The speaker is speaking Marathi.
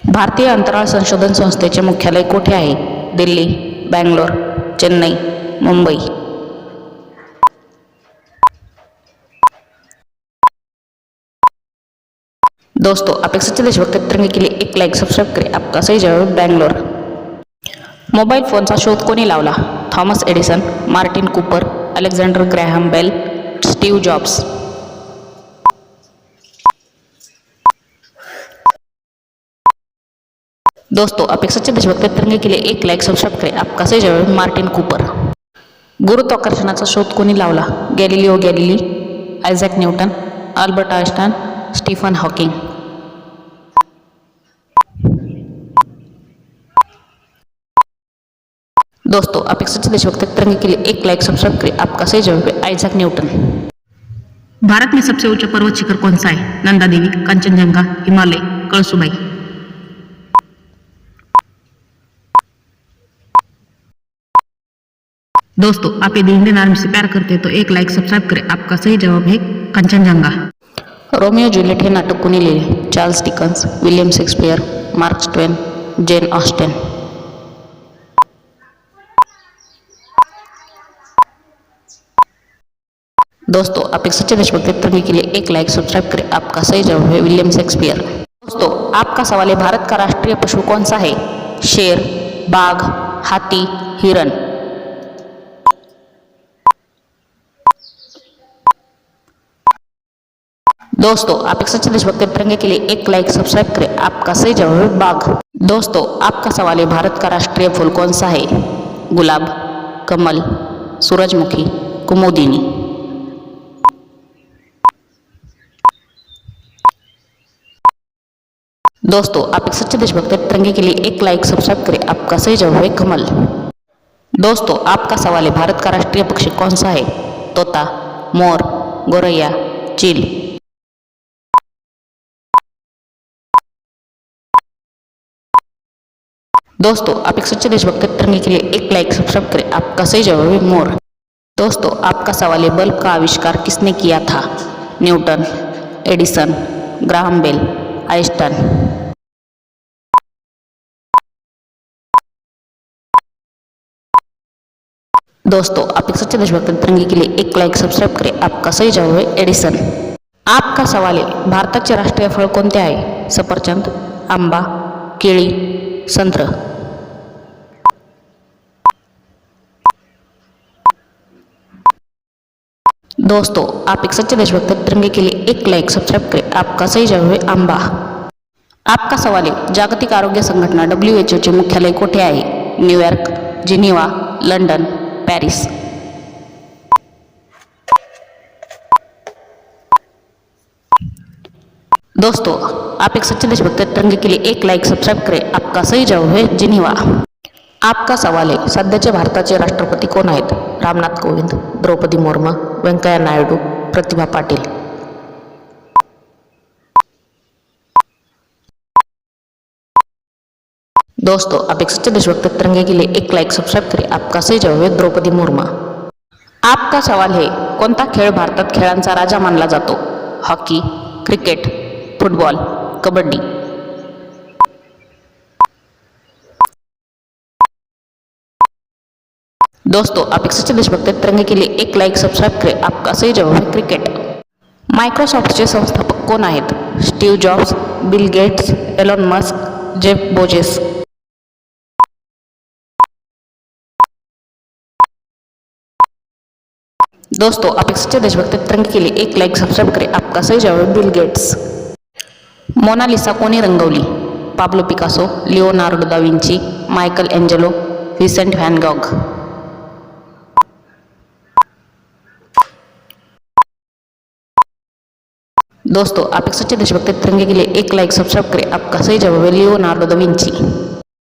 भारतीय अंतराळ संशोधन संस्थेचे मुख्यालय कोठे आहे? दिल्ली, बँगलोर, चेन्नई, मुंबई. दोस्तों, आप एक सच्चे देशभक्त तिरंगे के लिए एक लाइक सब्सक्राइब करें. आपका सही जवाब है बँगलोर. मोबाईल फोनचा शोध कोणी लावला? Thomas Edison, Martin Cooper, Alexander Graham Bell, Steve Jobs. दोस्तों, आप एक सच्चे देशभक्त तिरंगे के लिए एक लाइक सब्सक्राइब करें. आपका सही जवाब है मार्टिन कूपर. गुरुत्वाकर्षणाचा शोध कोणी लावला? Galileo Galilei, Isaac Newton, Albert Einstein, Stephen Hawking. दोस्तों, आप एक सच्चे देशभक्त तिरंगे के लिए एक लाइक सब्सक्राइब करें. आपका सही जवाब है आइजैक न्यूटन. भारत में सबसे ऊंचा पर्वत शिखर कौन सा है? नंदा देवी, कंचनजंगा, हिमालय, कळसुबाई. दोस्तों, आप यदि इंडियन आर्मी से प्यार करते हैं तो एक लाइक सब्सक्राइब करें. आपका सही जवाब है कंचनजंगा. रोमियो जूलियट हे नाटक कोणी लिहिले? Charles Dickens, William Shakespeare, mark ट्वेन, जेन ऑस्टेन. दोस्तों, आप एक सच्चे देशभक्त तिरंगे के लिए एक लाइक सब्सक्राइब करें. आपका सही जवाब है विलियम शेक्सपियर. दोस्तों, आपका सवाल है भारत का राष्ट्रीय पशु कौन सा है? शेर, बाघ, हाथी, हिरन. दोस्तों, आप एक सच्चे देशभक्त तिरंगे के लिए एक लाइक सब्सक्राइब करें. आपका सही जवाब है बाघ. दोस्तों, आपका सवाल है भारत का राष्ट्रीय फूल कौन सा है? गुलाब, कमल, सूरजमुखी, कुमुदिनी. दोस्तों, आप एक सच्चे देशभक्त तिरंगे के लिए एक लाइक सब्सक्राइब करें. आपका सही जवाब है कमल. दोस्तों, आपका सवाल है भारत का राष्ट्रीय पक्षी कौन सा है? तोता, मोर, गोरैया, चील. दोस्तों, आप एक सच्चे देशभक्त तिरंगे के लिए एक लाइक सब्सक्राइब करें. आपका सही जवाब है मोर. दोस्तों, आपका सवाल है बल्ब का आविष्कार किसने किया था? Newton, Edison, Graham Bell, Einstein. दोस्तों, आप एक सच्चे देशभक्त तिरंगे के लिए एक लाइक सब्सक्राइब करें. आपका सही जवाब है एडिसन. आपका सवाल है भारताचे राष्ट्रीय फळ कोणते आहे? सफरचंद, आंबा, केळी, संत्र. दोस्तों, आप एक सच्चे देशभक्त तिरंगे के लिए एक लाइक सब्सक्राइब करें. आपका सही जवाब है आंबा. आपका सवाल है जागतिक आरोग्य संघटना WHO चे मुख्यालय कोठे आहे? New York, Geneva, London, Paris. दोस्तों, आप एक सच्चे देशभक्त तिरंगे के लिए एक लाइक सब्सक्राइब करें. आपका सही जवाब है जिनिव्हा. आपका सवाल है सध्याचे भारताचे राष्ट्रपती कोण आहेत? रामनाथ कोविंद, द्रौपदी मुर्मू, व्यंकय्या नायडू, प्रतिभा पाटील. दोस्तों, आप एक सच्चे देशभक्त तिरंगे के लिए एक लाइक सब्सक्राइब करें. आपका सही जवाब है द्रौपदी मुर्मू. आपका सवाल है कोणता खेळ भारतात खेळांचा राजा मानला जातो? Hockey, cricket, football, kabaddi. दोस्तों, आप एक सच्चे देशभक्त तिरंगे के लिए एक लाइक सब्सक्राइब करें. आपका सही जवाब है क्रिकेट. मायक्रोसॉफ्टचे संस्थापक कोण आहेत? Steve Jobs, Bill Gates, Elon Musk, Jeff Bezos. दोस्तों, आप एक सच्चे देशभक्त तिरंगे के लिए एक लाइक सब्सक्राइब करें. आपका सही जवाब है बिल गेट्स. मोनालिसा कोणी रंगवली? Pablo Picasso, Leonardo da Vinci, Michelangelo, Vincent van Gogh. दोस्तों, आप एक सच्चे देशभक्त तिरंगे के लिए एक लाइक सब्सक्राइब करें. आपका सही जवाब है लिओनार्डो दा विंची.